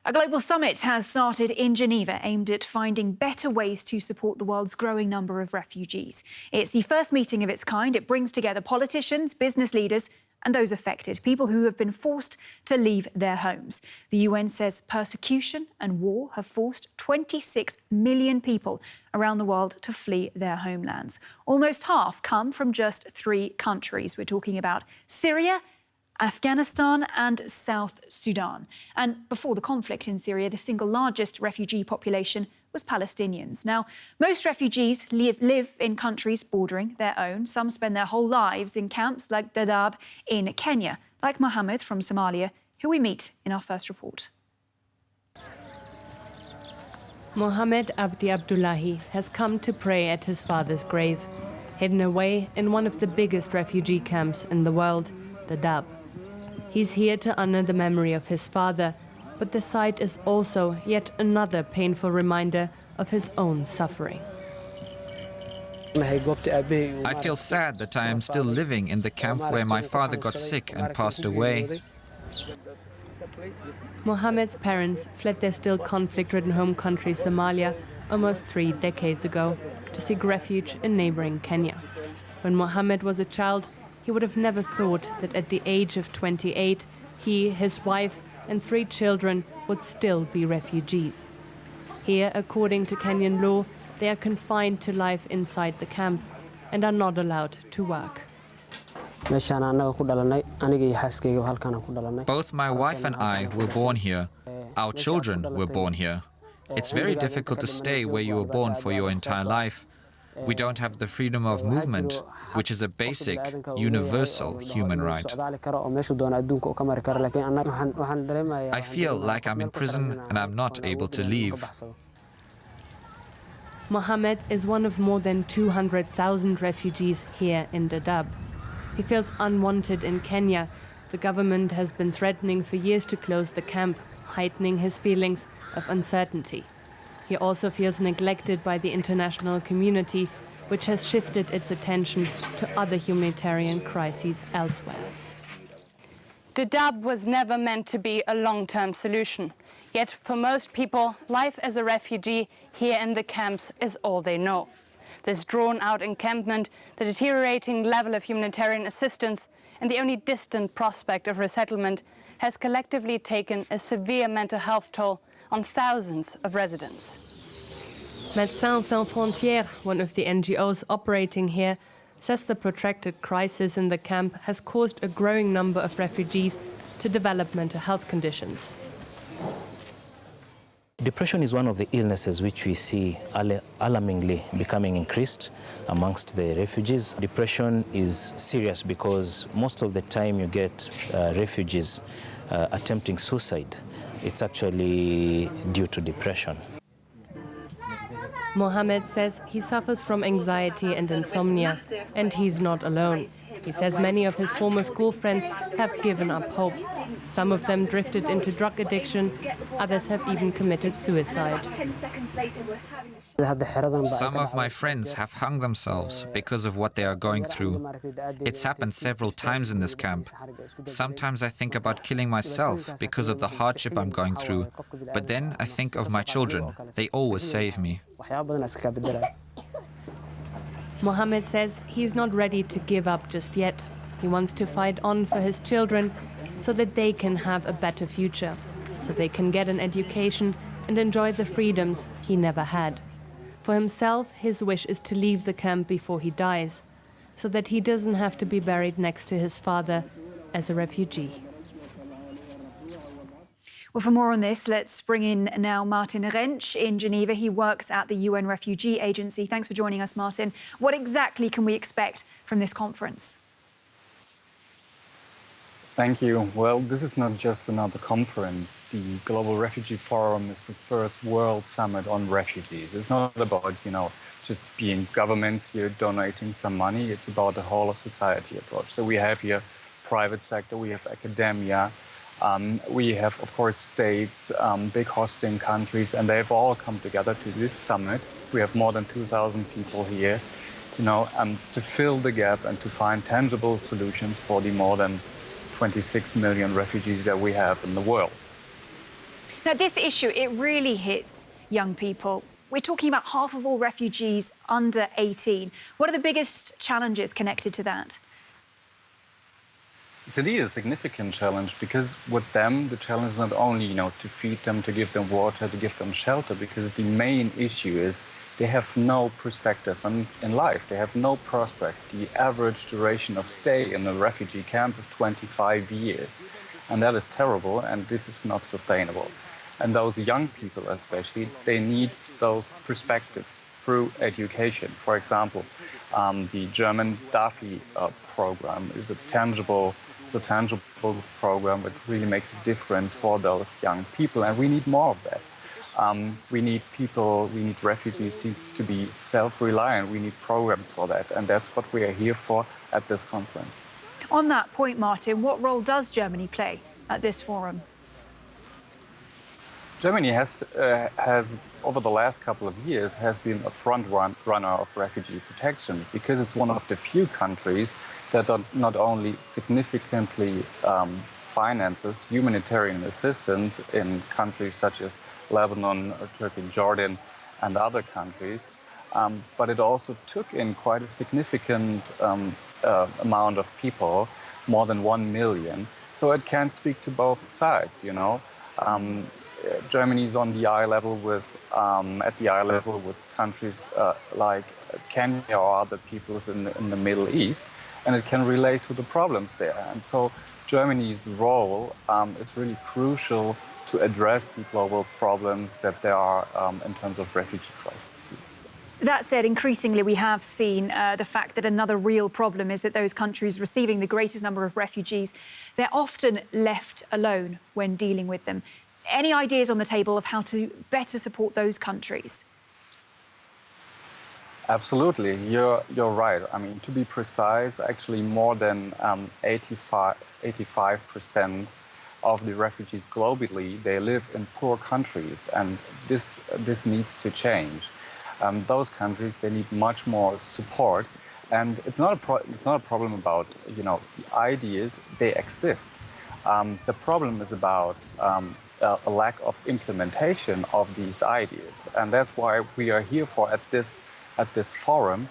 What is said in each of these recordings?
A global summit has started in Geneva aimed at finding better ways to support the world's growing number of refugees. It's the first meeting of its kind. It brings together politicians, business leaders and those affected, people who have been forced to leave their homes. The UN says persecution and war have forced 26 million people around the world to flee their homelands. Almost half come from just 3 countries. We're talking about Syria, Afghanistan and South Sudan. And before the conflict in Syria, the single largest refugee population was Palestinians. Now, most refugees live in countries bordering their own. Some spend their whole lives in camps like Dadaab in Kenya, like Mohammed from Somalia, who we meet in our first report. Mohammed Abdi Abdullahi has come to pray at his father's grave, hidden away in one of the biggest refugee camps in the world, Dadaab. He's here to honor the memory of his father, but the site is also yet another painful reminder of his own suffering. I feel sad that I am still living in the camp where my father got sick and passed away. Mohammed's parents fled their still conflict-ridden home country Somalia almost 3 decades ago to seek refuge in neighboring Kenya. When Mohammed was a child, he would have never thought that at the age of 28, he, his wife and 3 children would still be refugees. Here, according to Kenyan law, they are confined to life inside the camp and are not allowed to work. Both my wife and I were born here. Our children were born here. It's very difficult to stay where you were born for your entire life. We don't have the freedom of movement, which is a basic, universal human right. I feel like I'm in prison and I'm not able to leave. Mohammed is one of more than 200,000 refugees here in Dadaab. He feels unwanted in Kenya. The government has been threatening for years to close the camp, heightening his feelings of uncertainty. He also feels neglected by the international community, which has shifted its attention to other humanitarian crises elsewhere. Dadaab was never meant to be a long-term solution. Yet for most people, life as a refugee here in the camps is all they know. This drawn-out encampment, the deteriorating level of humanitarian assistance, and the only distant prospect of resettlement has collectively taken a severe mental health toll on thousands of residents. Médecins Sans Frontières, one of the NGOs operating here, says the protracted crisis in the camp has caused a growing number of refugees to develop mental health conditions. Depression is one of the illnesses which we see alarmingly becoming increased amongst the refugees. Depression is serious because most of the time you get refugees attempting suicide. It's actually due to depression. Mohammed says he suffers from anxiety and insomnia, and he's not alone. He says many of his former school friends have given up hope. Some of them drifted into drug addiction, others have even committed suicide. Some of my friends have hung themselves because of what they are going through. It's happened several times in this camp. Sometimes I think about killing myself because of the hardship I'm going through, but then I think of my children. They always save me. Mohammed says he's not ready to give up just yet. He wants to fight on for his children so that they can have a better future, so they can get an education and enjoy the freedoms he never had. For himself, his wish is to leave the camp before he dies, so that he doesn't have to be buried next to his father as a refugee. Well, for more on this, let's bring in now Martin Rentsch in Geneva. He works at the UN Refugee Agency. Thanks for joining us, Martin. What exactly can we expect from this conference? Thank you. Well, this is not just another conference. The Global Refugee Forum is the first world summit on refugees. It's not about, just being governments here donating some money. It's about the whole of society approach. So we have here private sector, we have academia, we have, of course, states, big hosting countries, and they've all come together to this summit. We have more than 2,000 people here, to fill the gap and to find tangible solutions for the more than 26 million refugees that we have in the world. Now, this issue, it really hits young people. We're talking about half of all refugees under 18. What are the biggest challenges connected to that? It's indeed a significant challenge because with them, the challenge is not only, to feed them, to give them water, to give them shelter, because the main issue is they have no perspective in life. They have no prospect. The average duration of stay in a refugee camp is 25 years. And that is terrible, and this is not sustainable. And those young people especially, they need those perspectives through education. For example, the German DAFI program is a tangible program that really makes a difference for those young people, and we need more of that. We need refugees to be self-reliant. We need programs for that, and that's what we are here for at this conference. On that point, Martin, what role does Germany play at this forum? Germany has over the last couple of years, has been a front runner of refugee protection because it's one of the few countries that not only significantly finances humanitarian assistance in countries such as Lebanon, Turkey, Jordan, and other countries, but it also took in quite a significant amount of people, more than 1 million. So it can speak to both sides, Germany is on the eye level with countries like Kenya or other peoples in the Middle East, and it can relate to the problems there. And so Germany's role is really crucial to address the global problems that there are in terms of refugee crisis. That said, increasingly we have seen the fact that another real problem is that those countries receiving the greatest number of refugees, they're often left alone when dealing with them. Any ideas on the table of how to better support those countries? Absolutely, you're right. I mean, to be precise, actually more than 85% of the refugees globally, they live in poor countries, and this needs to change. Those countries, they need much more support, and it's not a problem about the ideas. They exist. The problem is about a lack of implementation of these ideas, and that's why we are here for at this forum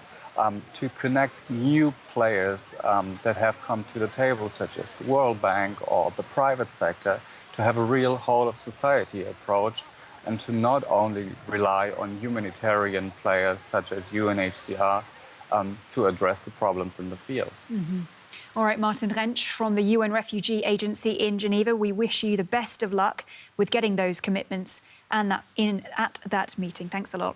to connect new players that have come to the table, such as the World Bank or the private sector, to have a real whole of society approach and to not only rely on humanitarian players such as UNHCR to address the problems in the field. Mm-hmm. All right, Martin Rentsch from the UN Refugee Agency in Geneva, we wish you the best of luck with getting those commitments and at that meeting. Thanks a lot.